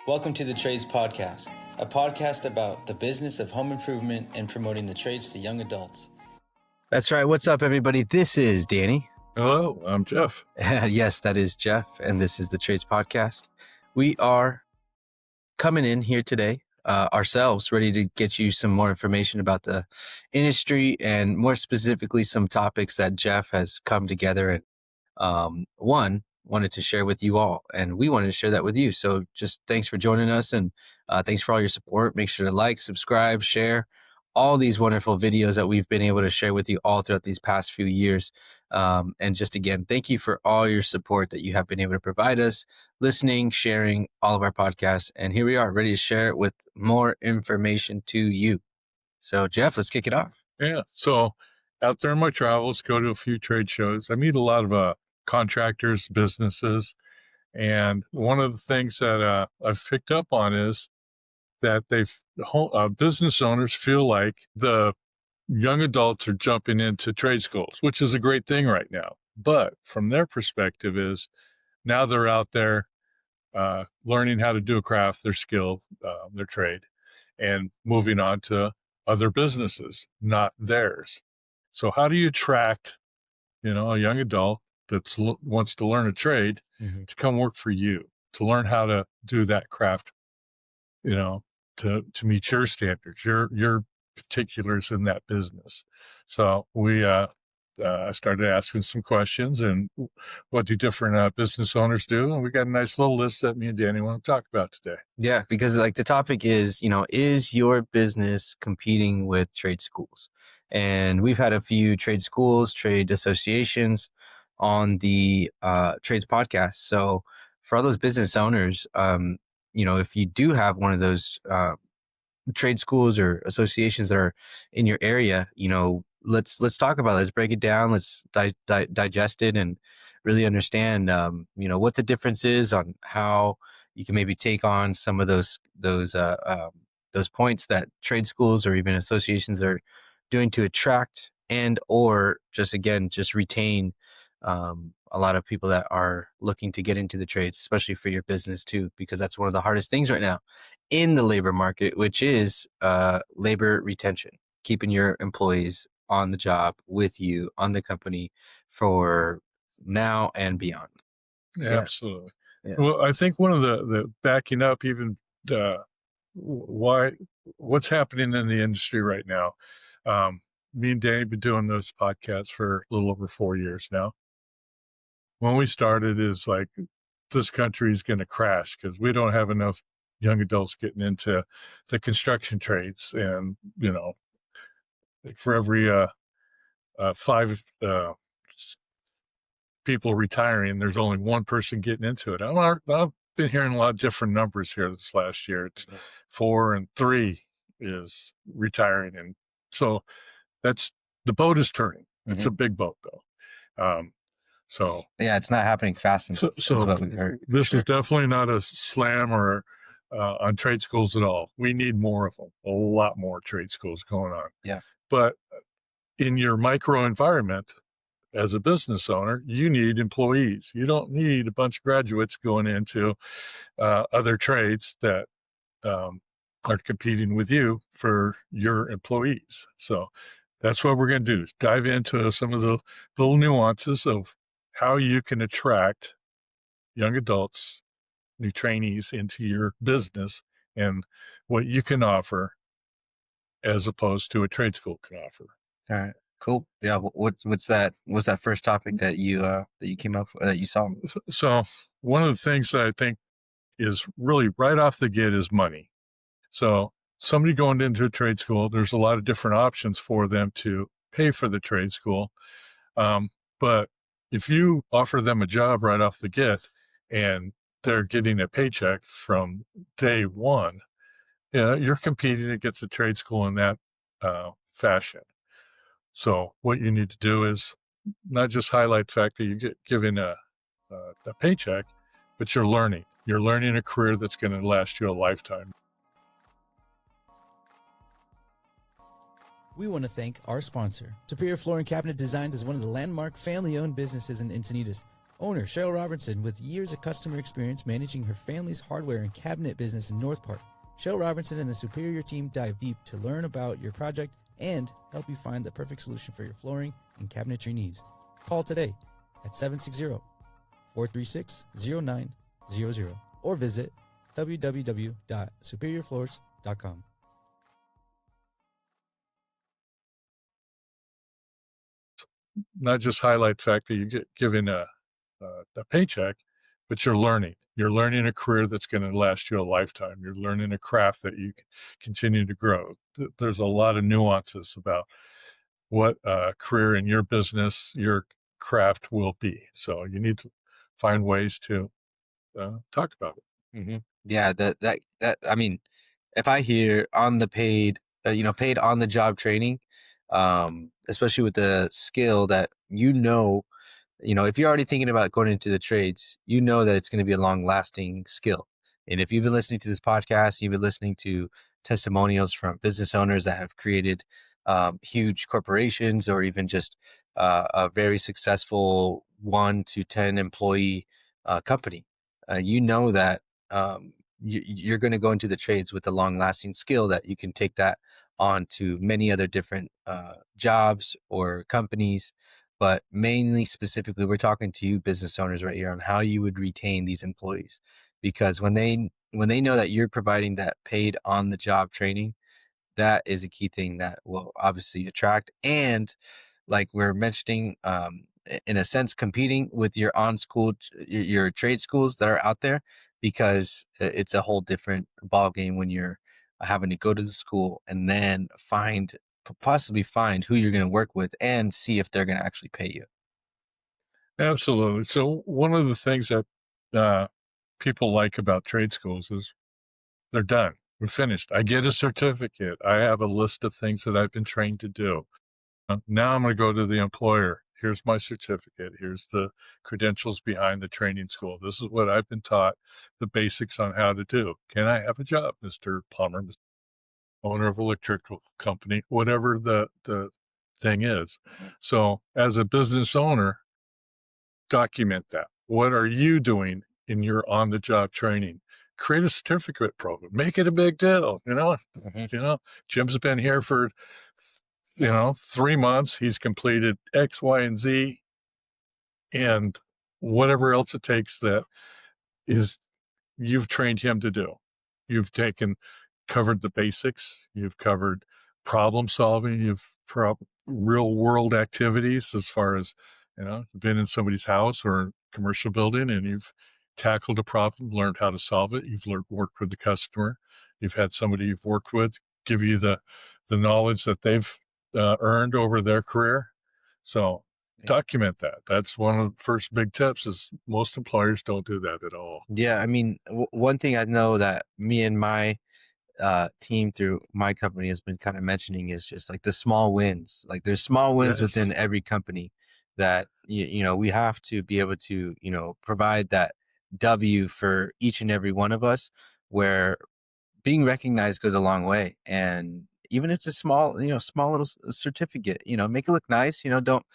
Welcome to the Trades Podcast, a podcast about the business of home improvement and promoting the trades to young adults. That's right. What's up, everybody? This is Danny. Hello, I'm Jeff. Yes, that is Jeff, and this is the Trades Podcast. We are coming in here today ourselves, ready to get you some more information about the industry and more specifically some topics that Jeff has come together and wanted to share with you all, and we wanted to share that with you. So just thanks for joining us, and thanks for all your support. Make sure to like, subscribe, share all these wonderful videos that we've been able to share with you all throughout these past few years. And just again, thank you for all your support that you have been able to provide us, listening, sharing all of our podcasts. And here we are, ready to share it with more information to you. So Jeff, let's kick it off. Yeah. So out there in my travels, go to a few trade shows. I meet a lot of contractors, businesses. And one of the things that I've picked up on is that business owners feel like the young adults are jumping into trade schools, which is a great thing right now. But from their perspective is now they're out there learning how to do a craft, their skill, their trade, and moving on to other businesses, not theirs. So how do you attract, a young adult that wants to learn a trade to come work for you, to learn how to do that craft, to meet your standards, your particulars in that business. So we started asking some questions and what do different business owners do, and we got a nice little list that me and Danny want to talk about today. Yeah, because the topic is, is your business competing with trade schools? And we've had a few trade schools, trade associations on the Trades Podcast. So for all those business owners, if you do have one of those trade schools or associations that are in your area, let's talk about it. Let's break it down. Let's digest it and really understand, what the difference is on how you can maybe take on some of those points that trade schools or even associations are doing to attract and or just retain a lot of people that are looking to get into the trades, especially for your business too, because that's one of the hardest things right now in the labor market, which is labor retention, keeping your employees on the job with you, on the company for now and beyond. Yeah. Absolutely. Yeah. Well, I think one of the backing up even what's happening in the industry right now. Me and Danny have been doing those podcasts for a little over 4 years now. When we started is like, this country is going to crash because we don't have enough young adults getting into the construction trades. And, for every 5 people retiring, there's only one person getting into it. I've been hearing a lot of different numbers here this last year. It's 4 and 3 is retiring. And so the boat is turning. It's a big boat though. So yeah, it's not happening fast. So this is definitely not a slam or on trade schools at all. We need more of them, a lot more trade schools going on. Yeah. But in your micro environment, as a business owner, you need employees. You don't need a bunch of graduates going into other trades that are competing with you for your employees. So that's what we're going to do, is dive into some of the little nuances of how you can attract young adults, new trainees into your business and what you can offer as opposed to a trade school can offer. All right, cool. Yeah. What's that first topic that you came up with, that you saw? So one of the things that I think is really right off the gate is money. So somebody going into a trade school, there's a lot of different options for them to pay for the trade school. But if you offer them a job right off the get and they're getting a paycheck from day one, you're competing against the trade school in that fashion. So what you need to do is not just highlight the fact that you get given a paycheck, but you're learning. You're learning a career that's going to last you a lifetime. We want to thank our sponsor. Superior Floor and Cabinet Designs is one of the landmark family-owned businesses in Encinitas. Owner Cheryl Robertson, with years of customer experience managing her family's hardware and cabinet business in North Park. Cheryl Robertson and the Superior team dive deep to learn about your project and help you find the perfect solution for your flooring and cabinetry needs. Call today at 760-436-0900 or visit www.superiorfloors.com. Not just highlight the fact that you get given a paycheck, but you're learning. You're learning a career that's going to last you a lifetime. You're learning a craft that you continue to grow. There's a lot of nuances about what a career in your business, your craft will be. So you need to find ways to talk about it. Mm-hmm. Yeah, that I mean, if I hear on the paid, paid on the job training, especially with the skill that if you're already thinking about going into the trades, that it's going to be a long lasting skill. And if you've been listening to this podcast, you've been listening to testimonials from business owners that have created huge corporations or even just a very successful 1 to 10 employee company, that you're going to go into the trades with a long lasting skill that you can take that on to many other different jobs or companies. But mainly specifically, we're talking to you business owners right here on how you would retain these employees, because when they know that you're providing that paid on the job training, that is a key thing that will obviously attract, and like we're mentioning, in a sense, competing with your your trade schools that are out there, because it's a whole different ball game when you're having to go to the school and then possibly find who you're going to work with and see if they're going to actually pay you. Absolutely. So one of the things that people like about trade schools is they're done. We're finished. I get a certificate. I have a list of things that I've been trained to do. Now I'm going to go to the employer. Here's my certificate. Here's the credentials behind the training school. This is what I've been taught, the basics on how to do. Can I have a job, Mr. Plumber, Mr. owner of electrical company, whatever the thing is. So as a business owner, document that. What are you doing in your on-the-job training? Create a certificate program. Make it a big deal. Jim's been here for 3 months. He's completed X, Y, and Z, and whatever else it takes that is you've trained him to do. You've covered the basics. You've covered problem solving. You've real world activities, as far as been in somebody's house or commercial building and you've tackled a problem, learned how to solve it. You've worked with the customer. You've had somebody you've worked with give you the knowledge that they've earned over their career. So document that. That's one of the first big tips. Is most employers don't do that at all. Yeah, I mean, one thing I know that me and my team through my company has been kind of mentioning is just like the small wins. Like there's small wins within every company that we have to be able to provide that W for each and every one of us, where being recognized goes a long way. And even if it's a small little certificate, make it look nice. Don't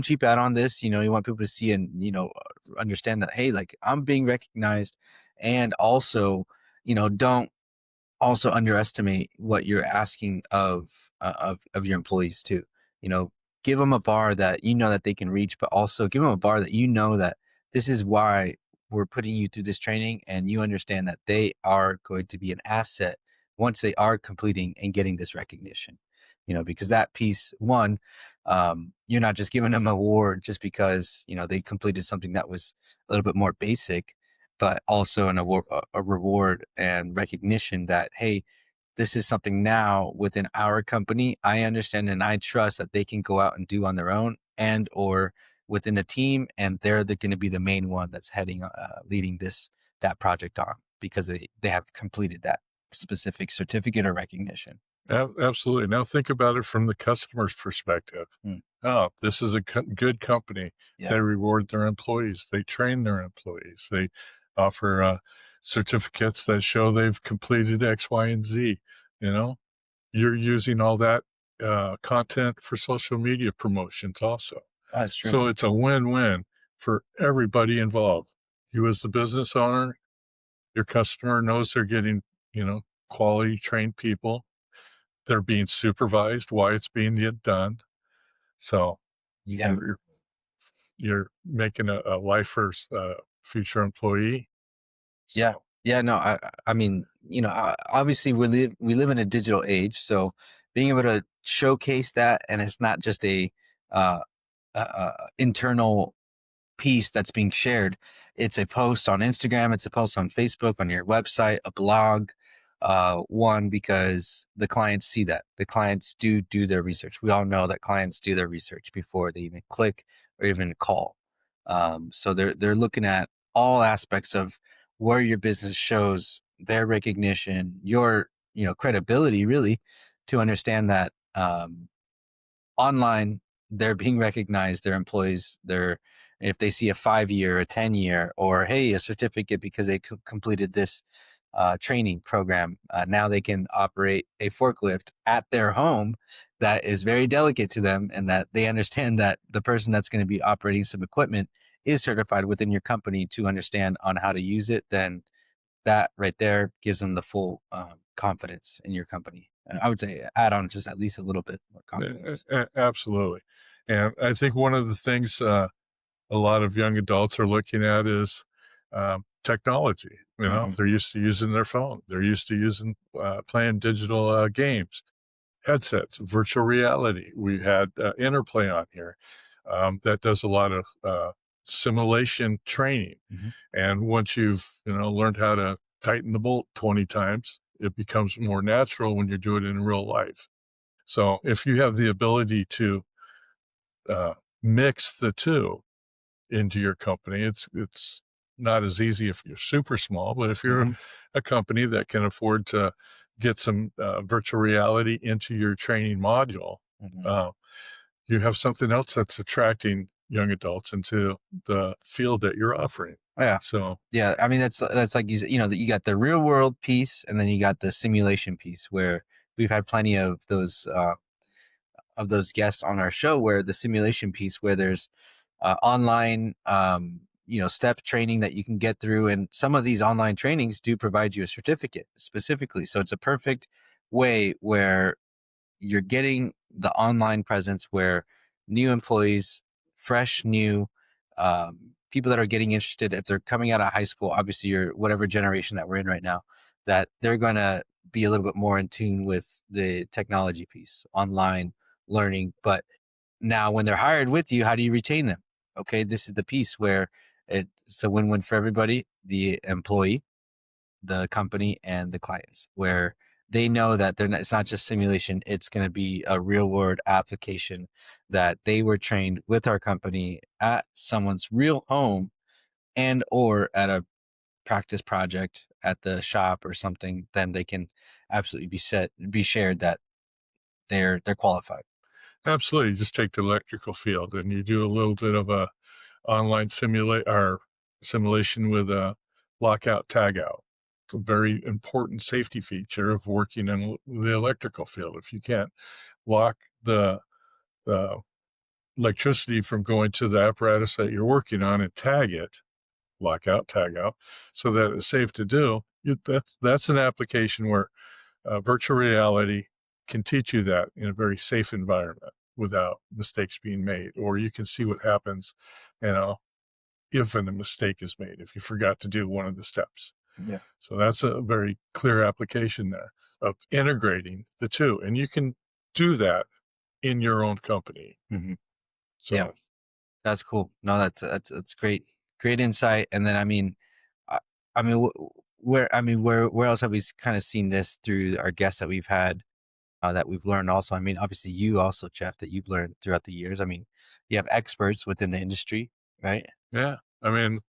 cheap out on this. You want people to see and understand that, hey, like I'm being recognized. And also don't also underestimate what you're asking of your employees too. Give them a bar that that they can reach, but also give them a bar that that this is why we're putting you through this training, and you understand that they are going to be an asset once they are completing and getting this recognition. Because that piece one, you're not just giving them an award just because they completed something that was a little bit more basic, but also a reward and recognition that, hey, this is something now within our company I understand and I trust that they can go out and do on their own, and or within a team, and they're going to be the main one that's leading that project on, because they have completed that specific certificate or recognition. Absolutely. Now think about it from the customer's perspective. Oh, this is a good company. Yeah. They reward their employees. They train their employees. They offer certificates that show they've completed X, Y, and Z. You're using all that content for social media promotions also. That's true. So it's a win-win for everybody involved. You as the business owner, your customer knows they're getting, quality trained people. They're being supervised while it's being done. So Yeah. you're making a lifer future employee. So. Yeah. No, I mean, obviously we live in a digital age, so being able to showcase that, and it's not just a internal piece that's being shared. It's a post on Instagram, it's a post on Facebook, on your website, a blog. One, because the clients see that. The clients do their research. We all know that clients do their research before they even click or even call. So they're looking at all aspects of where your business shows their recognition, your credibility, really, to understand that online they're being recognized, their employees, if they see a 5-year, a 10-year, or hey, a certificate because they completed this training program, now they can operate a forklift at their home that is very delicate to them, and that they understand that the person that's going to be operating some equipment is certified within your company to understand on how to use it. Then that right there gives them the full confidence in your company. I would say add on just at least a little bit more confidence. Absolutely. And I think one of the things a lot of young adults are looking at is technology. If they're used to using their phone, they're used to using playing digital games, headsets, virtual reality. We had Interplay on here that does a lot of simulation training. And once you've learned how to tighten the bolt 20 times, it becomes more natural when you do it in real life. So if you have the ability to mix the two into your company, it's not as easy if you're super small, but if you're a company that can afford to get some virtual reality into your training module, you have something else that's attracting young adults into the field that you're offering. Yeah. So yeah, I mean that's like you said, you got the real world piece, and then you got the simulation piece, where we've had plenty of those guests on our show, where the simulation piece, where there's online step training that you can get through, and some of these online trainings do provide you a certificate specifically. So it's a perfect way where you're getting the online presence, where new employees, fresh new people that are getting interested, if they're coming out of high school, obviously you're whatever generation that we're in right now, that they're going to be a little bit more in tune with the technology piece, online learning. But now when they're hired with you, how do you retain them? Okay, this is the piece where it's a win-win for everybody, the employee, the company, and the clients, where they know that it's not just simulation, it's going to be a real world application, that they were trained with our company at someone's real home, and or at a practice project at the shop or something. Then they can absolutely be shared that they're qualified. absolutely, just take the electrical field and you do a little bit of a online simulation with a lockout tagout. It's a very important safety feature of working in the electrical field. If you can't lock the electricity from going to the apparatus that you're working on and tag it, lockout, tagout, so that it's safe to do, that's an application where virtual reality can teach you that in a very safe environment without mistakes being made, or you can see what happens, if a mistake is made, if you forgot to do one of the steps. Yeah. So that's a very clear application there of integrating the two. And you can do that in your own company. So yeah, that's cool. No, that's great. Great insight. And then, where else have we kind of seen this through our guests that we've had, that we've learned also? I mean, obviously you also, Jeff, that you've learned throughout the years. I mean, you have experts within the industry, right? yeah, I mean,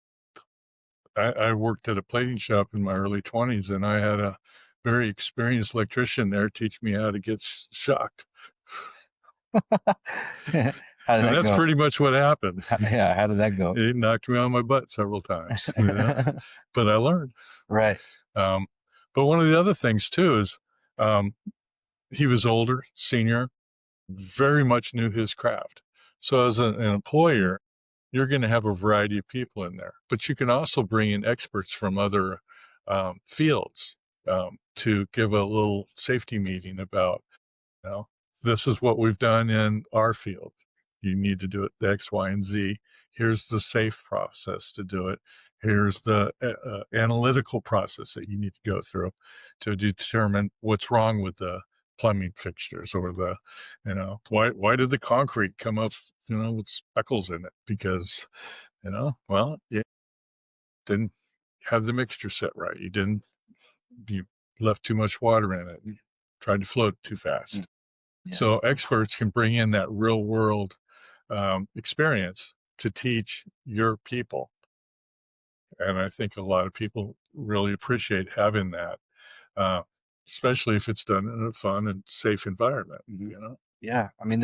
I worked at a plating shop in my early 20s, and I had a very experienced electrician there teach me how to get shocked. How did And that that's go? pretty much what happened. Yeah, how did that go? He knocked me on my butt several times, but I learned. Right. But one of the other things too is he was older, senior, very much knew his craft. So as an employer, you're going to have a variety of people in there. But you can also bring in experts from other fields to give a little safety meeting about, you know, this is what we've done in our field. You need to do it X, Y, and Z. Here's the safe process to do it. Here's the analytical process that you need to go through to determine what's wrong with the plumbing fixtures, or the, why did the concrete come up, with speckles in it? Because, well, you didn't have the mixture set right. You left too much water in it. You tried to float too fast. Yeah. So experts can bring in that real world experience to teach your people. And I think a lot of people really appreciate having that, especially if it's done in a fun and safe environment, Yeah. I mean,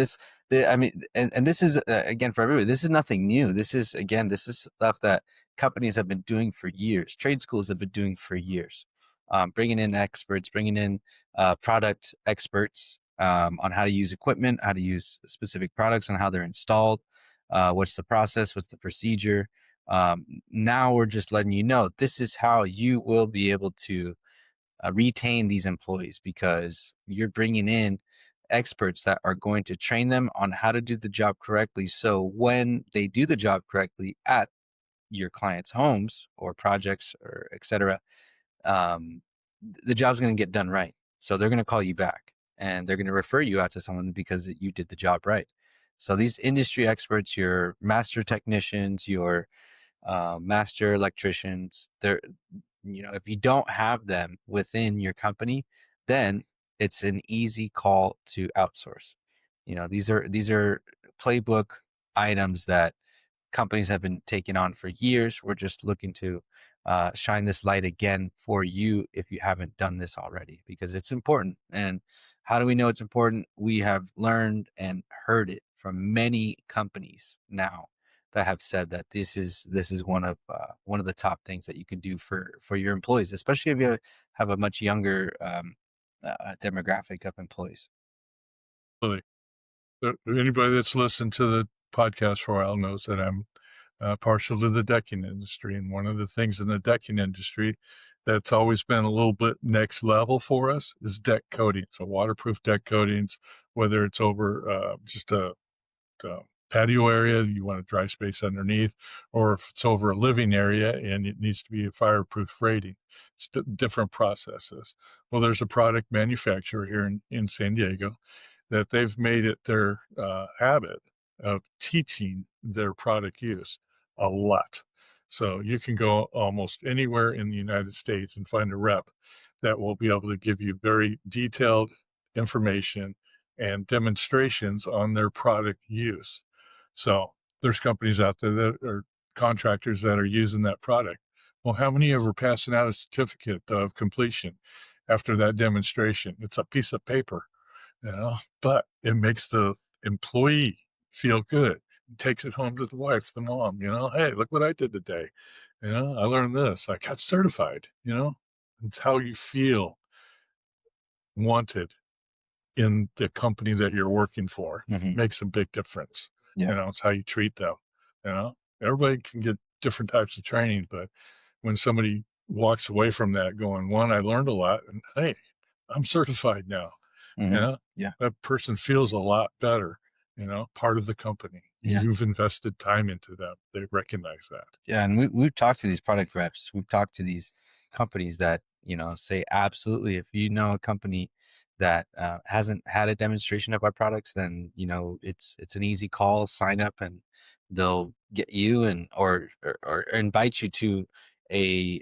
and this is, again, for everybody, this is nothing new. This is stuff that companies have been doing for years. Trade schools have been doing for years. Bringing in experts, bringing in product experts on how to use equipment, how to use specific products, and how they're installed. What's the process? What's the procedure? Now we're just letting you know this is how you will be able to retain these employees, because you're bringing in experts that are going to train them on how to do the job correctly. So when they do the job correctly at your clients' homes or projects or etc., the job's going to get done right. So they're going to call you back and they're going to refer you out to someone because you did the job right. So these industry experts, your master technicians, your master electricians, they're, if you don't have them within your company, then it's an easy call to outsource. These are playbook items that companies have been taking on for years. We're just looking to shine this light again for you if you haven't done this already, because it's important. And how do we know it's important? We have learned and heard it from many companies now that have said that this is one of the top things that you can do for your employees, especially if you have a much younger demographic of employees. Really. Anybody that's listened to the podcast for a while knows that I'm partial to the decking industry. And one of the things in the decking industry that's always been a little bit next level for us is deck coatings. So waterproof deck coatings, whether it's over just a patio area, you want a dry space underneath, or if it's over a living area and it needs to be a fireproof rating. It's different processes. Well, there's a product manufacturer here in San Diego that they've made it their habit of teaching their product use a lot. So you can go almost anywhere in the United States and find a rep that will be able to give you very detailed information and demonstrations on their product use. So there's companies out there that are contractors that are using that product. Well, how many of are passing out a certificate of completion after that demonstration? It's a piece of paper, but it makes the employee feel good. He takes it home to the wife, the mom, hey, look what I did today. I learned this. I got certified, It's how you feel wanted in the company that you're working for. Makes a big difference. Yeah. It's how you treat them. Everybody can get different types of training, but when somebody walks away from that going, one, I learned a lot, and hey, I'm certified now. Yeah. That person feels a lot better, part of the company. Yeah. You've invested time into them. They recognize that. Yeah. And we've talked to these product reps. We've talked to these companies that, say, absolutely, if you know a company that hasn't had a demonstration of our products, then, it's an easy call, sign up, and they'll get you or invite you to a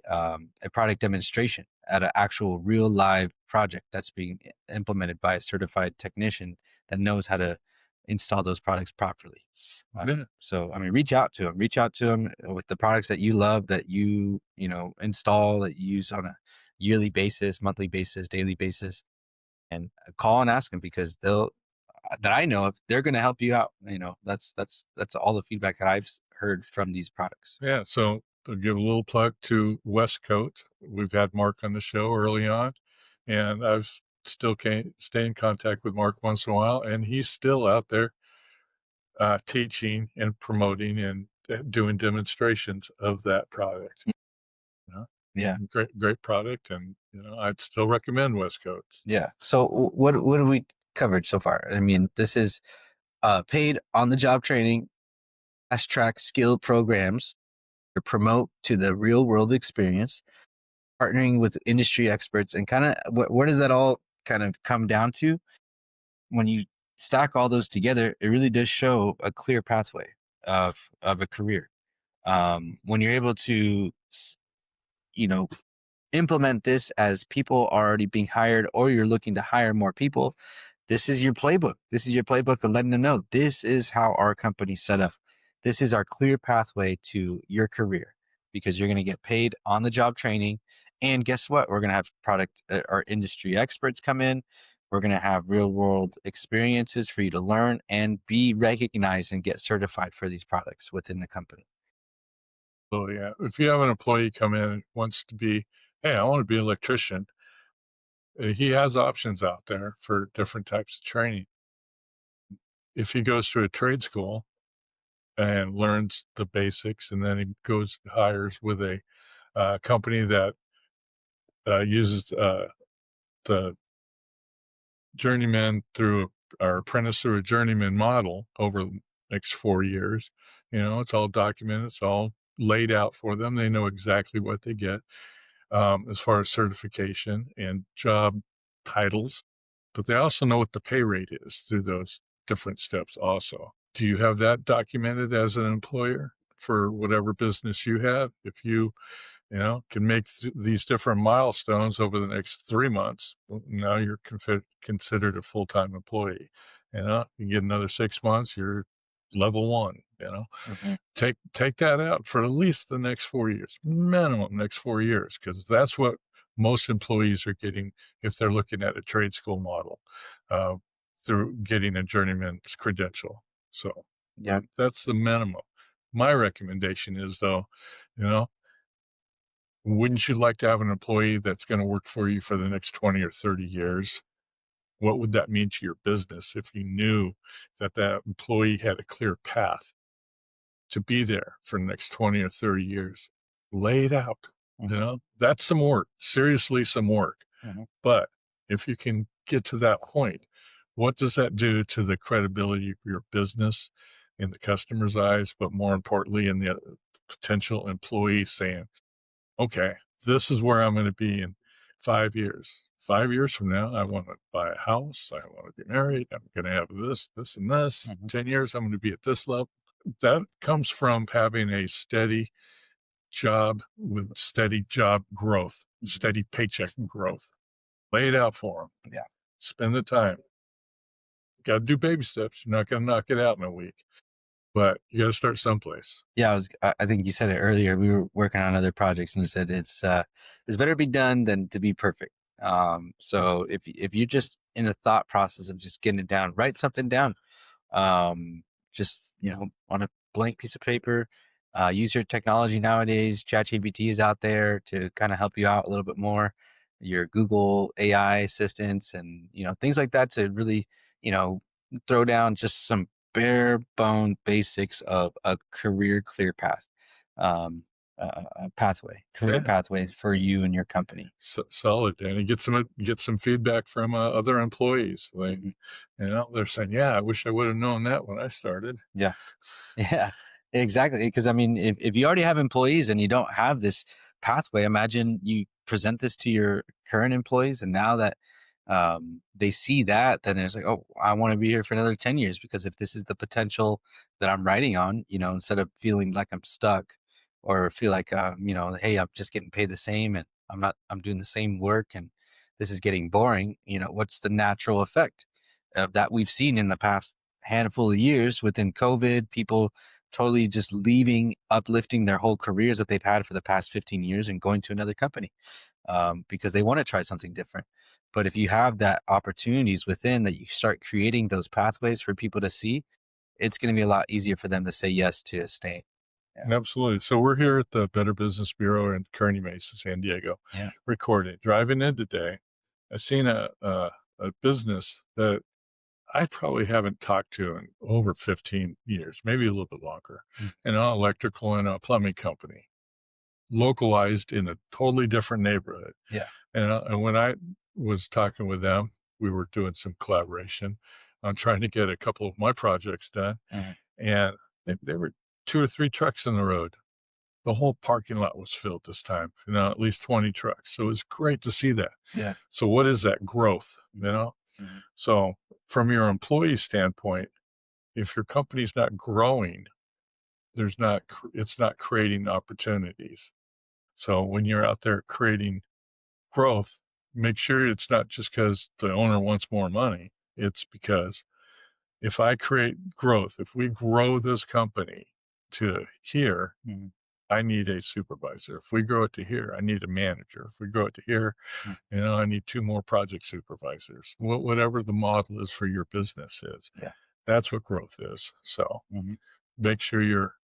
product demonstration at an actual real live project that's being implemented by a certified technician that knows how to install those products properly. So, I mean, reach out to them with the products that you love, that you install, that you use on a yearly basis, monthly basis, daily basis, and call and ask them, because that I know of, they're going to help you out. That's all the feedback that I've heard from these products. Yeah. So to give a little plug to Westcote, we've had Mark on the show early on, and I've still stay in contact with Mark once in a while, and he's still out there teaching and promoting and doing demonstrations of that product. You know? Yeah. Great product, and I'd still recommend West Coast. Yeah. So what have we covered so far? I mean, this is paid on the job training, fast track skill programs to promote to the real world experience, partnering with industry experts, and kind of where does that all kind of come down to? When you stack all those together, it really does show a clear pathway of a career. When you're able to, implement this as people are already being hired, or you're looking to hire more people, this is your playbook. This is your playbook of letting them know this is how our company's set up. This is our clear pathway to your career, because you're going to get paid on the job training. And guess what? We're going to have product or industry experts come in. We're going to have real world experiences for you to learn and be recognized and get certified for these products within the company. So yeah, if you have an employee come in and wants to be, hey, I want to be an electrician, he has options out there for different types of training. If he goes to a trade school and learns the basics, and then he hires with a company that uses the journeyman through our apprentice through a journeyman model over the next 4 years. It's all documented. It's all laid out for them. They know exactly what they get as far as certification and job titles, but they also know what the pay rate is through those different steps also. Do you have that documented as an employer for whatever business you have? If you can make these different milestones over the next 3 months, well, now you're considered a full-time employee. You get another 6 months, you're level 1. Mm-hmm. Take that out for at least the next 4 years, minimum next 4 years, because that's what most employees are getting if they're looking at a trade school model through getting a journeyman's credential. So Yeah, that's the minimum. My recommendation is, though, wouldn't you like to have an employee that's going to work for you for the next 20 or 30 years? What would that mean to your business if you knew that employee had a clear path to be there for the next 20 or 30 years? Lay it out. mm-hmm. That's some work, seriously, some work. Mm-hmm. But if you can get to that point, what does that do to the credibility of your business in the customer's eyes, but more importantly, in the potential employee saying, okay, this is where I'm going to be in 5 years. 5 years from now, I want to buy a house. I want to be married. I'm going to have this, this, and this. Mm-hmm. 10 years, I'm going to be at this level. That comes from having a steady job with steady job growth, steady paycheck growth. Lay it out for them. Yeah. Spend the time. Got to do baby steps. You're not going to knock it out in a week, but you got to start someplace. Yeah, I think you said it earlier. We were working on other projects, and you said it's better to be done than to be perfect. So if you're just in the thought process of just getting it down, write something down. Just on a blank piece of paper. Use your technology nowadays. ChatGPT is out there to kind of help you out a little bit more. Your Google AI assistants and things like that to really throw down just some bare bone basics of a career clear path, a pathway, career pathways for you and your company. Solid, Danny. Get some feedback from other employees. Like, they're saying, "Yeah, I wish I would have known that when I started." Yeah, exactly. Because I mean, if you already have employees and you don't have this pathway, imagine you present this to your current employees, and now that they see that, then it's like, oh, I want to be here for another 10 years, because if this is the potential that I'm writing on, instead of feeling like I'm stuck or feel like, hey, I'm just getting paid the same and I'm doing the same work and this is getting boring. What's the natural effect of that we've seen in the past handful of years within COVID, people totally just leaving, uplifting their whole careers that they've had for the past 15 years and going to another company because they want to try something different. But if you have that opportunities within that, you start creating those pathways for people to see, it's going to be a lot easier for them to say yes to stay. Yeah. Absolutely. So we're here at the Better Business Bureau in Kearney Mesa, San Diego, recording. Driving in today, I seen a business that I probably haven't talked to in over 15 years, maybe a little bit longer, Mm. an electrical and a plumbing company, localized in a totally different neighborhood. Yeah. And when I was talking with them, we were doing some collaboration on trying to get a couple of my projects done. Mhm. And they were 2 or 3 trucks in the road. The whole parking lot was filled this time, at least 20 trucks. So it was great to see that. Yeah. So what is that growth, Mhm. So from your employee standpoint, if your company's not growing, it's not creating opportunities. So when you're out there creating growth, make sure it's not just because the owner wants more money. It's because if I create growth, if we grow this company to here, Mhm. I need a supervisor. If we grow it to here, I need a manager. If we grow it to here, Mhm. I need 2 more project supervisors. Whatever the model is for your business is, Yeah. that's what growth is. So Mhm. make sure you're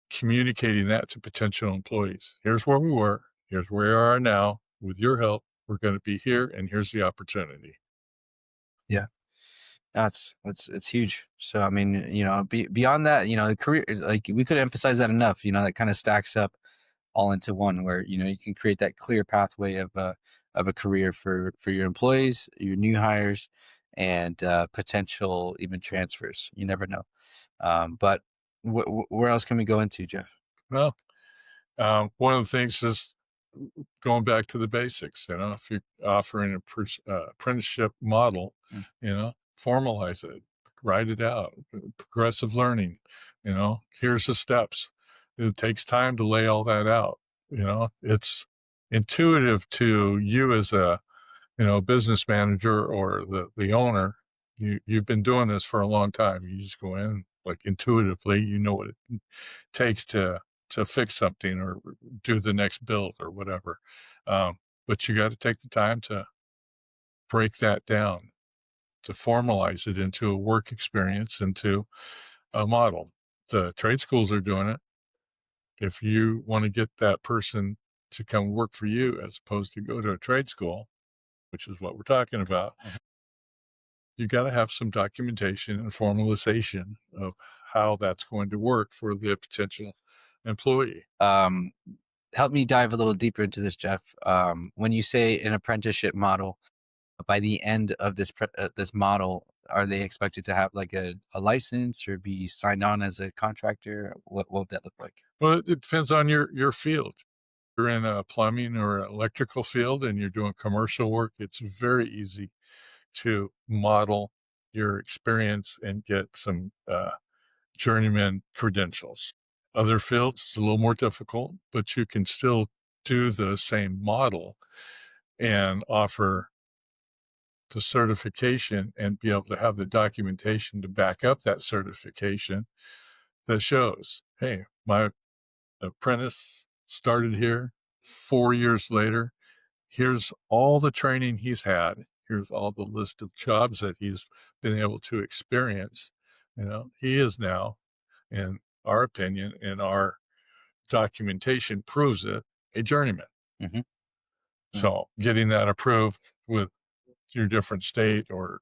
communicating that to potential employees. Here's where we were. Here's where we are now. With your help, we're going to be here, and here's the opportunity. Yeah. It's huge. So I mean, beyond that, the career, like we could emphasize that enough. That kind of stacks up all into one, where you can create that clear pathway of a career for your employees, your new hires, and potential even transfers. You never know. But where else can we go into, Jeff? Well, one of the things is going back to the basics. If you're offering a apprenticeship model, Mm. formalize it, write it out, progressive learning. Here's the steps. It takes time to lay all that out. It's intuitive to you as a business manager or the owner. You've been doing this for a long time. You just go in like intuitively, what it takes to fix something or do the next build or whatever. But you got to take the time to break that down, to formalize it into a work experience, into a model. The trade schools are doing it. If you want to get that person to come work for you as opposed to go to a trade school, which is what we're talking about, you got to have some documentation and formalization of how that's going to work for the potential employee. Help me dive a little deeper into this, Jeff. When you say an apprenticeship model, by the end of this model, are they expected to have like a license or be signed on as a contractor? What would that look like? Well, it depends on your field. If you're in a plumbing or electrical field and you're doing commercial work, it's very easy to model your experience and get some journeyman credentials. Other fields, it's a little more difficult, but you can still do the same model and offer the certification and be able to have the documentation to back up that certification that shows, hey, my apprentice started here 4 years later. Here's all the training he's had. Here's all the list of jobs that he's been able to experience. He is now, in our opinion, in our documentation proves it, a journeyman. Mhm. So getting that approved with your different state or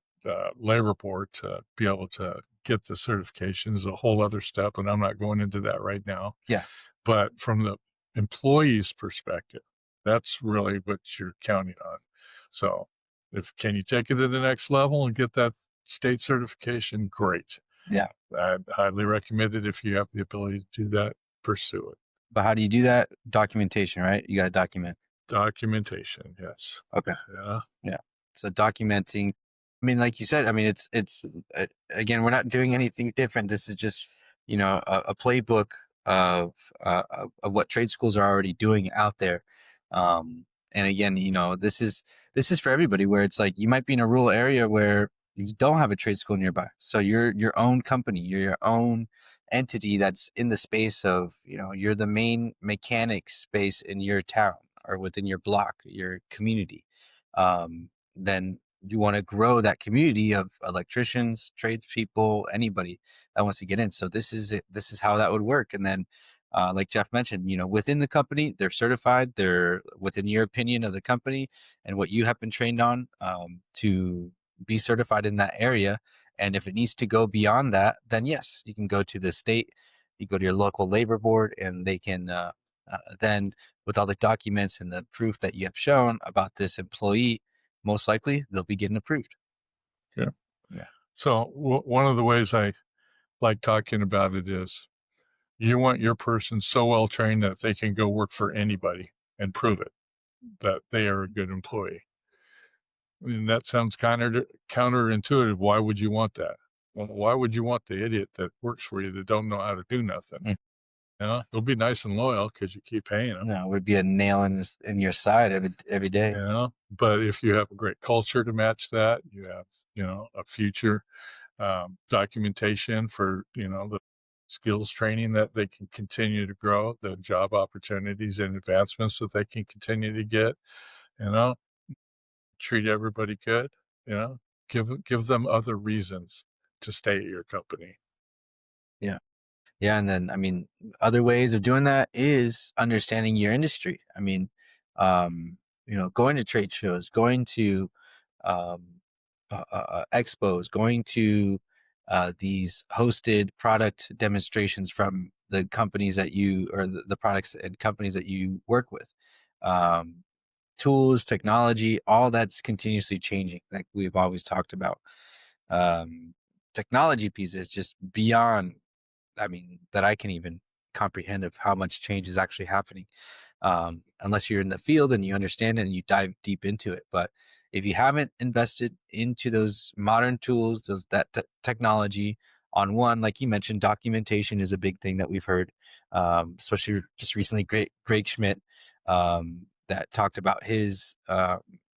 labor board to be able to get the certification is a whole other step, and I'm not going into that right now. Yeah. But from the employee's perspective, that's really what you're counting on. So can you take it to the next level and get that state certification? Great. Yeah. I'd highly recommend it. If you have the ability to do that, pursue it. But how do you do that? Documentation, right? You got to document. Documentation, yes. Okay. Yeah. Yeah. So documenting, I mean, like you said, I mean, it's again, we're not doing anything different. This is just, a playbook of what trade schools are already doing out there. And again, this is for everybody, where it's like, you might be in a rural area where you don't have a trade school nearby. So you're your own company, you're your own entity that's in the space of, you're the main mechanic space in your town or within your block, your community. Then you want to grow that community of electricians, tradespeople, anybody that wants to get in. So this is it. This is how that would work. And then, like Jeff mentioned, within the company, they're certified. They're within your opinion of the company and what you have been trained on, to be certified in that area. And if it needs to go beyond that, then yes, you can go to the state, you go to your local labor board, and they can then, with all the documents and the proof that you have shown about this employee, most likely they'll be getting approved. Yeah. Yeah. So one of the ways I like talking about it is you want your person so well trained that they can go work for anybody and prove it that they are a good employee. And that sounds counterintuitive. Why would you want that? Well, why would you want the idiot that works for you that don't know how to do nothing? Mm. You know, he'll be nice and loyal because you keep paying him. No, it would be a nail in your side every day. You know, but if you have a great culture to match that, you have, you know, a future documentation for, you know, the skills training that they can continue to grow, the job opportunities and advancements that they can continue to get, you know, treat everybody good, you know, give them other reasons to stay at your company. Yeah. Yeah. And then, I mean, other ways of doing that is understanding your industry. I mean, going to trade shows, going to um, expos, going to these hosted product demonstrations from the companies that you, or the products and companies that you work with. Tools, technology, all that's continuously changing, like we've always talked about. Technology piece is just beyond, I mean, that I can even comprehend of how much change is actually happening. Unless you're in the field and you understand it and you dive deep into it. But if you haven't invested into those modern tools, that technology, on one, like you mentioned, documentation is a big thing that we've heard, especially just recently. Greg Schmidt, that talked about his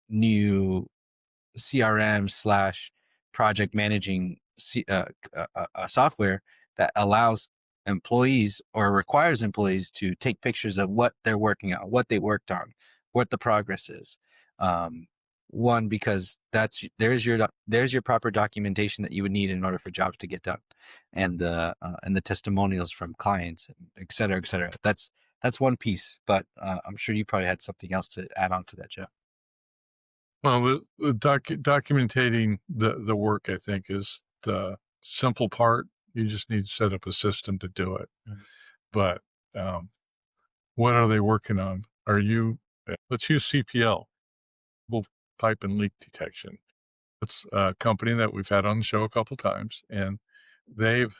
new CRM slash project managing software that allows employees, or requires employees, to take pictures of what they're working on, what they worked on, what the progress is. One, because there's your proper documentation that you would need in order for jobs to get done, and the testimonials from clients, et cetera, et cetera. That's one piece, but I'm sure you probably had something else to add on to that, Joe. Well, the documenting the work, I think, is the simple part. You just need to set up a system to do it. Mm-hmm. But what are they working on? Let's use CPL, pipe and leak detection. It's a company that we've had on the show a couple times, and they've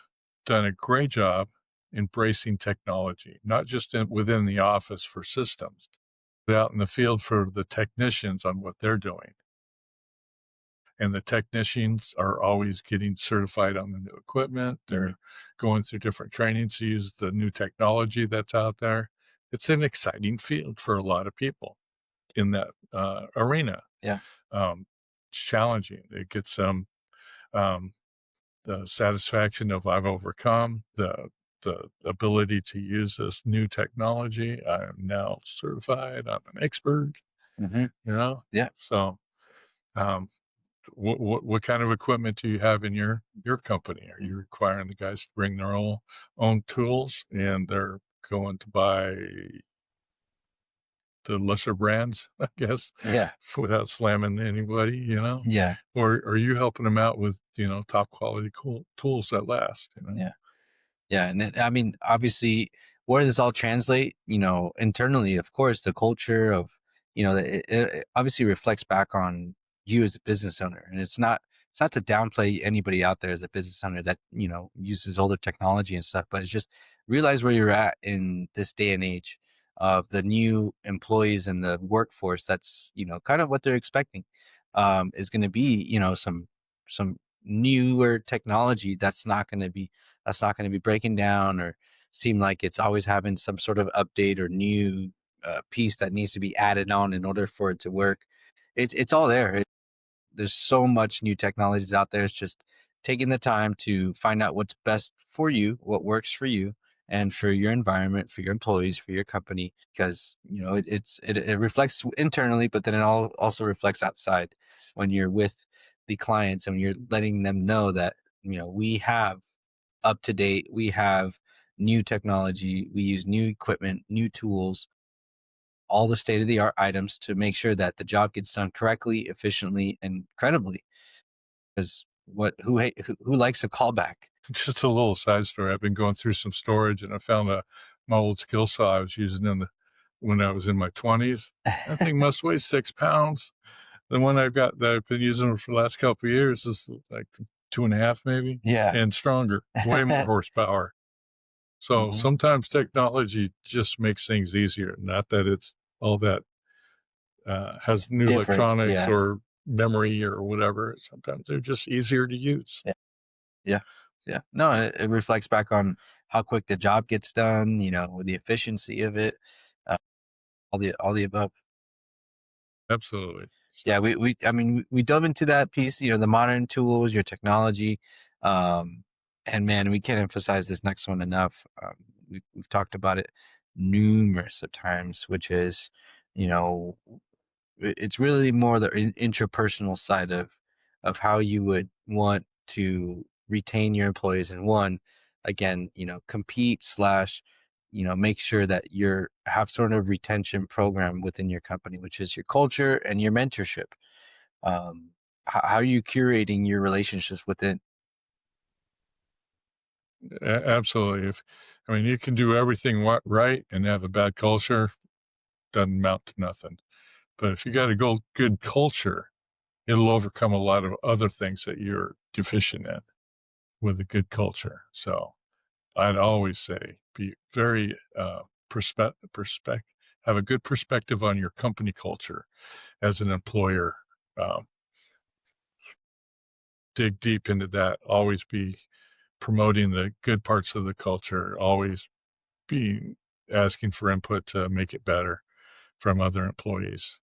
done a great job embracing technology, not just within the office for systems, but out in the field for the technicians on what they're doing. And the technicians are always getting certified on the new equipment. They're going through different trainings to use the new technology that's out there. It's an exciting field for a lot of people in that arena. Yeah. It's challenging. It gets them the satisfaction of I've overcome the ability to use this new technology. I am now certified. I'm an expert. Mm-hmm. You know. Yeah. So, what kind of equipment do you have in your company? Are you requiring the guys to bring their own tools, and they're going to buy the lesser brands, I guess, Yeah. without slamming anybody, you know? Yeah. Or are you helping them out with, you know, top quality cool tools that last, you know? Yeah. Yeah. And I mean, obviously, where does this all translate? Internally, of course, the culture of, it obviously reflects back on you as a business owner. And it's not to downplay anybody out there as a business owner that, uses older technology and stuff, but it's just realize where you're at in this day and age of the new employees and the workforce. That's, kind of what they're expecting, is going to be, some newer technology that's not going to be breaking down or seem like it's always having some sort of update or new piece that needs to be added on in order for it to work. It's all there. There's so much new technologies out there. It's just taking the time to find out what's best for you, what works for you, and for your environment, for your employees, for your company, because it reflects internally, but then it also reflects outside when you're with the clients and you're letting them know that we have up to date, we have new technology, we use new equipment, new tools, all the state of the art items to make sure that the job gets done correctly, efficiently, and credibly. Because who likes a callback? Just a little side story. I've been going through some storage, and I found my old skill saw I was using when I was in my 20s. That thing must weigh 6 pounds. The one that I've been using for the last couple of years is like 2.5 maybe. Yeah. And stronger, way more horsepower. So sometimes technology just makes things easier. Not that it's all that has new Different, electronics yeah. or memory or whatever. Sometimes they're just easier to use. Yeah. No, it reflects back on how quick the job gets done, the efficiency of it, all the above. Absolutely. Yeah, we dove into that piece, the modern tools, your technology, and man, we can't emphasize this next one enough. We've talked about it numerous of times, which is, it's really more the intrapersonal side of how you would want to retain your employees, and one, again, compete slash, make sure that you're have sort of retention program within your company, which is your culture and your mentorship. How are you curating your relationships within? Absolutely. You can do everything right and have a bad culture, doesn't amount to nothing. But if you got a good culture, it'll overcome a lot of other things that you're deficient in with a good culture. So I'd always say be very have a good perspective on your company culture as an employer. Dig deep into that. Always be promoting the good parts of the culture. Always be asking for input to make it better from other employees.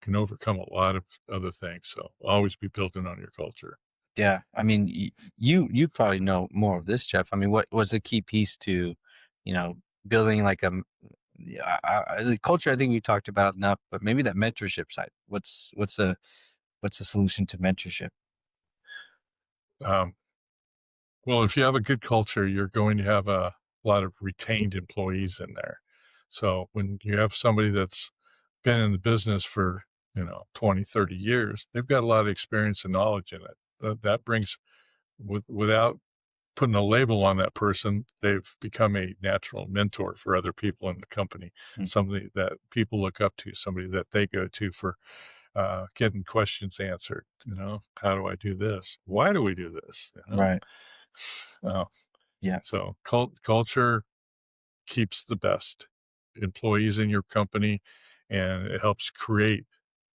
Can overcome a lot of other things. So always be building on your culture. Yeah, you probably know more of this, Jeff. What was the key piece to, building like the culture? I think we talked about enough, but maybe that mentorship side. What's the solution to mentorship? Well, if you have a good culture, you're going to have a lot of retained employees in there. So when you have somebody that's been in the business for 20, 30 years, they've got a lot of experience and knowledge in it. That brings, without putting a label on that person, they've become a natural mentor for other people in the company. Somebody that people look up to, somebody that they go to for getting questions answered. How do I do this? Why do we do this? Right. Yeah. So culture keeps the best employees in your company, and it helps create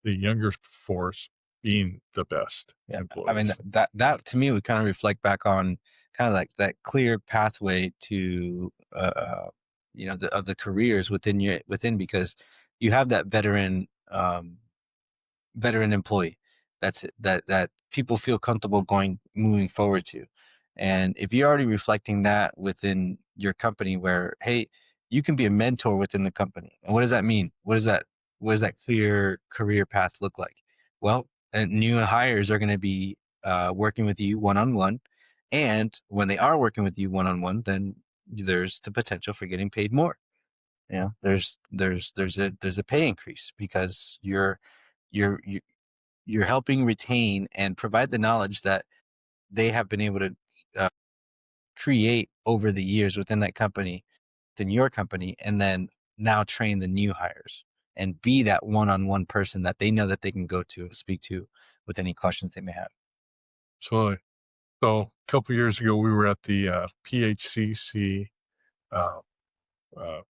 the younger force being the best employees. That to me would kind of reflect back on kind of like that clear pathway to the careers within, because you have that veteran employee that people feel comfortable moving forward to. And if you're already reflecting that within your company, where, hey, you can be a mentor within the company. And what does that mean? What does that clear career path look like? Well, new hires are going to be working with you one-on-one. And when they are working with you one-on-one, then there's the potential for getting paid more. There's a pay increase because you're helping retain and provide the knowledge that they have been able to create over the years within that company, within your company, and then now train the new hires and be that one-on-one person that they know that they can go to speak to with any questions they may have. Absolutely. So a couple of years ago, we were at the PHCC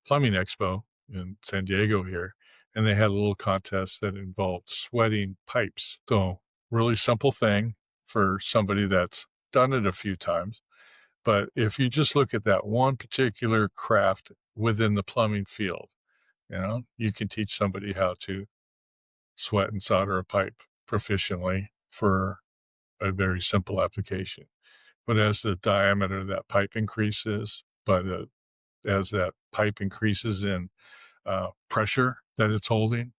Plumbing Expo in San Diego here, and they had a little contest that involved sweating pipes. So really simple thing for somebody that's done it a few times. But if you just look at that one particular craft within the plumbing field, you can teach somebody how to sweat and solder a pipe proficiently for a very simple application. But as the diameter of that pipe increases, as that pipe increases in pressure that it's holding,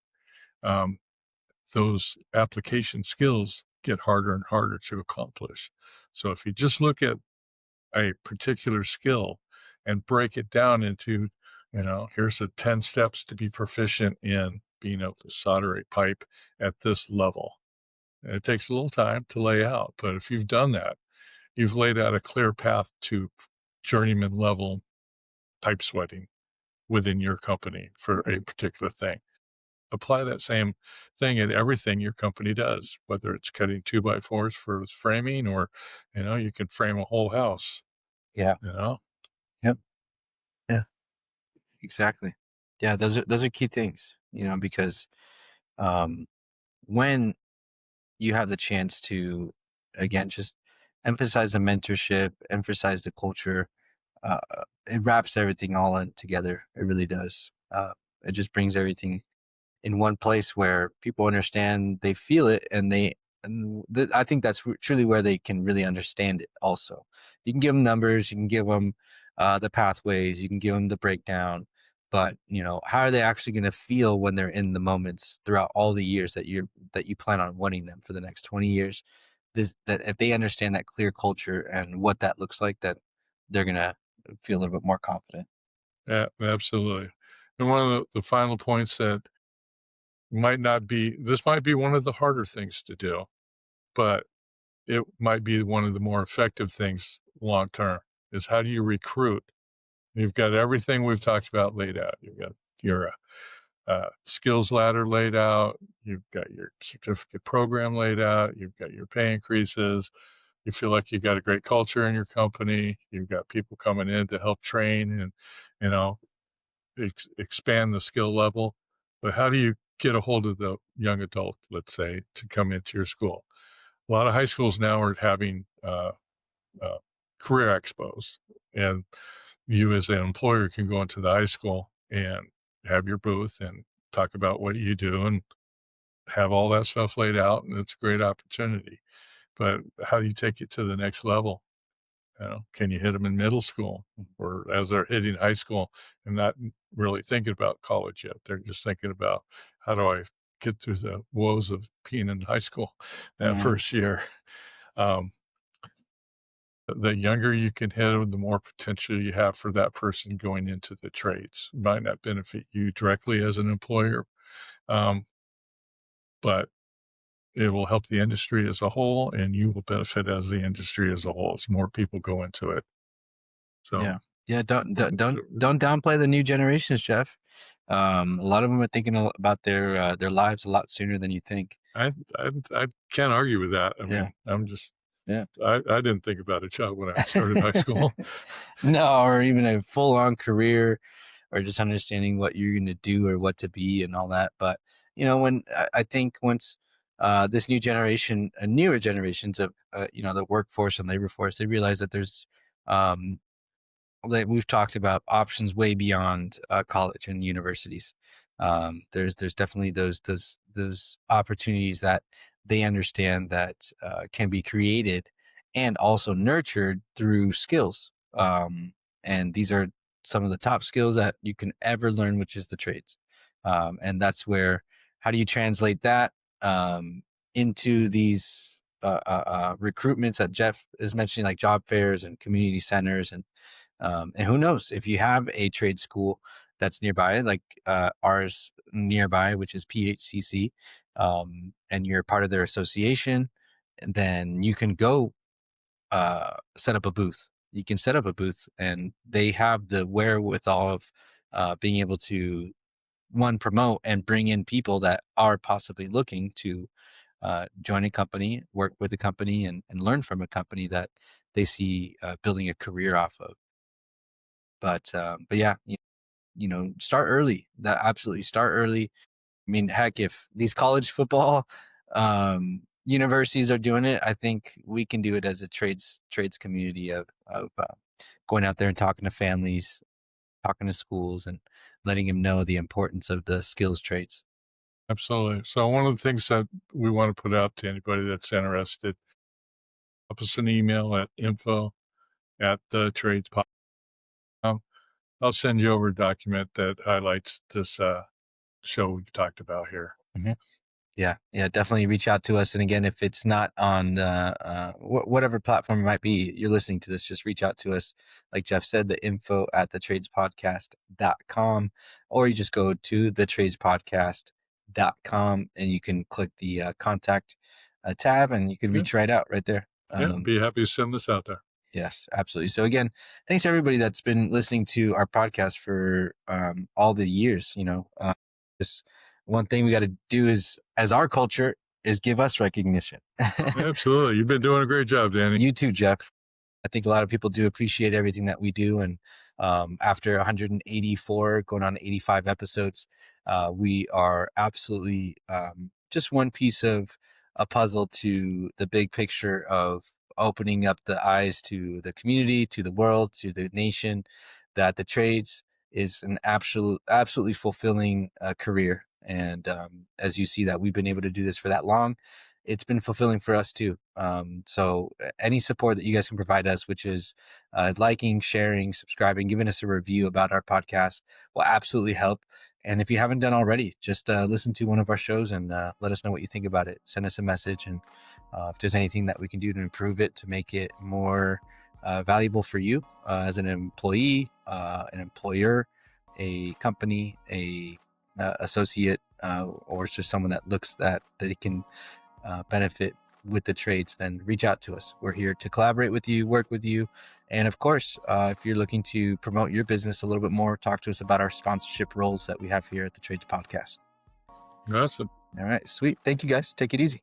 those application skills get harder and harder to accomplish. So if you just look at a particular skill and break it down into, here's the 10 steps to be proficient in being able to solder a pipe at this level. It takes a little time to lay out, but if you've done that, you've laid out a clear path to journeyman level type sweating within your company for a particular thing. Apply that same thing at everything your company does, whether it's cutting 2x4s for framing or, you can frame a whole house, Yeah. you know? Yep. Yeah. Exactly. Yeah. Those are key things, because when you have the chance to, again, just emphasize the mentorship, emphasize the culture, uh, it wraps everything all in together. It really does. It just brings everything in one place where people understand, they feel it, and I think that's truly where they can really understand it. Also, you can give them numbers, you can give them the pathways, you can give them the breakdown, but how are they actually going to feel when they're in the moments throughout all the years that you plan on wanting them for the next 20 years? That if they understand that clear culture and what that looks like, that they're gonna feel a little bit more confident. Yeah, absolutely. And one of the final points that this might be one of the harder things to do, but it might be one of the more effective things long term is how do you recruit? You've got everything we've talked about laid out. You've got your skills ladder laid out. You've got your certificate program laid out. You've got your pay increases. You feel like you've got a great culture in your company. You've got people coming in to help train and, you know, expand the skill level. But how do you get a hold of the young adult, let's say, to come into your school? A lot of high schools now are having uh, career expos, and you as an employer can go into the high school and have your booth and talk about what you do and have all that stuff laid out, and it's a great opportunity. But how do you take it to the next level? Can you hit them in middle school or as they're hitting high school and not really thinking about college yet? They're just thinking about how do I get through the woes of being in high school that first year. Um, the younger you can hit them, the more potential you have for that person going into the trades. It might not benefit you directly as an employer, um, but it will help the industry as a whole, and you will benefit as the industry as a whole as more people go into it. So yeah. Don't downplay the new generations, Jeff. A lot of them are thinking about their lives a lot sooner than you think. I can't argue with that. I mean, I'm just Yeah. I didn't think about a job when I started high school. No, or even a full-on career, or just understanding what you're going to do or what to be and all that. But when I think once this new generation, newer generations of the workforce and labor force, they realize that there's like we've talked about options way beyond college and universities. There's definitely those opportunities that they understand that can be created and also nurtured through skills. And these are some of the top skills that you can ever learn, which is the trades. And that's where, how do you translate that into these recruitments that Jeff is mentioning, like job fairs and community centers, and who knows, if you have a trade school that's nearby, like ours nearby, which is PHCC, and you're part of their association, then you can go set up a booth. You can set up a booth, and they have the wherewithal of being able to, one, promote and bring in people that are possibly looking to join a company, work with a company, and learn from a company that they see building a career off of. But yeah, start early. That absolutely start early. I mean, heck, if these college football universities are doing it, I think we can do it as a trades community of going out there and talking to families, talking to schools, and letting them know the importance of the skills trades. Absolutely. So one of the things that we want to put out to anybody that's interested, drop us an email at info@thetradespod.com. I'll send you over a document that highlights this show we've talked about here. Mm-hmm. Yeah, definitely reach out to us. And again, if it's not on whatever platform it might be you're listening to this, just reach out to us. Like Jeff said, the info@thetradspodcast.com, or you just go to thetradspodcast.com and you can click the contact tab, and you can Yeah. reach right out right there. Be happy to send this out there. Yes, absolutely. So again, thanks to everybody that's been listening to our podcast for all the years. Just one thing we got to do is, as our culture, is give us recognition. Absolutely. You've been doing a great job, Danny. You too, Jeff. I think a lot of people do appreciate everything that we do. And after 184, going on 85 episodes, we are absolutely just one piece of a puzzle to the big picture of opening up the eyes to the community, to the world, to the nation, that the trades is an absolutely fulfilling career. And as you see that we've been able to do this for that long, it's been fulfilling for us too. So any support that you guys can provide us, which is liking, sharing, subscribing, giving us a review about our podcast, will absolutely help. And if you haven't done already, just listen to one of our shows and let us know what you think about it. Send us a message, and if there's anything that we can do to improve it, to make it more valuable for you as an employee, an employer, a company, a associate, or just someone that looks that it can benefit with the trades, then reach out to us. We're here to collaborate with you, work with you. And of course, if you're looking to promote your business a little bit more, talk to us about our sponsorship roles that we have here at the Trades Podcast. Awesome. All right, sweet. Thank you guys. Take it easy.